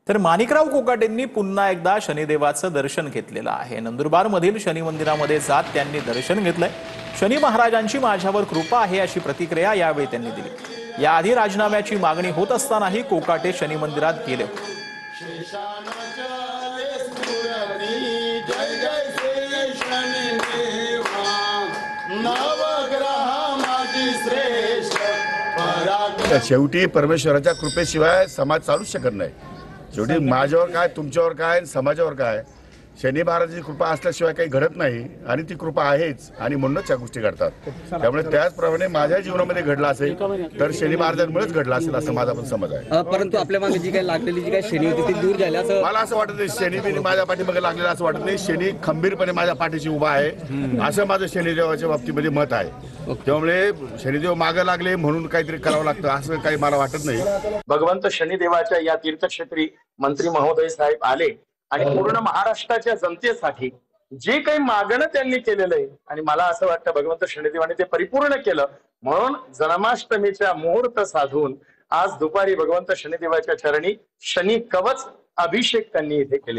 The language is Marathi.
तर माणिकराव कोकाटेंनी पुन्हा एकदा शनिदेवाचं दर्शन घेतलेलं आहे। नंदुरबारमधील शनी मंदिरामध्ये जात त्यांनी दर्शन घेतलंय। शनी महाराजांची माझ्यावर कृपा आहे अशी प्रतिक्रिया यावेळी त्यांनी दिली। याआधी राजीनाम्याची मागणी होत असतानाही कोकाटे शनी मंदिरात गेले होते। शेवटी परमेश्वराच्या कृपेशिवाय समाज चालूच शकत नाही। शेवटी माझ्यावर काय, तुमच्यावर काय, समाजावर काय, शनी महाराजांची कृपा असल्याशिवाय काही घडत नाही आणि ती कृपा आहेच आणि म्हणूनच या गोष्टी घडतात। त्यामुळे त्याचप्रमाणे माझ्या जीवनामध्ये घडला असेल तर शनी महाराजांमुळेच घडला असेल असं माझा पण समज आहे। परंतु आपल्या मागे जी काही लागलेली जी काही शनी होती ती दूर झाली असं मला असं वाटत नाही। शनी बिनी माझ्या पाठीमागे लागलेला असं वाटत नाही। शनी खंबीरपणे माझ्या पाठीशी उभा आहे असं माझं शनिदेवाच्या बाबतीमध्ये मत आहे। त्यामुळे शनिदेव मागे लागले म्हणून काहीतरी करावं लागतं असं काही मला वाटत नाही। भगवंत शनिदेवाच्या या तीर्थक्षेत्री मंत्री महोदय साहेब आले आणि पूर्ण महाराष्ट्राच्या जनतेसाठी जे काही मागणं त्यांनी केलेलं आहे आणि मला असं वाटतं भगवंत शनिदेवाने ते परिपूर्ण केलं। म्हणून जन्माष्टमीच्या मुहूर्त साधून आज दुपारी भगवंत शनिदेवाच्या चरणी शनी कवच अभिषेक त्यांनी इथे केले।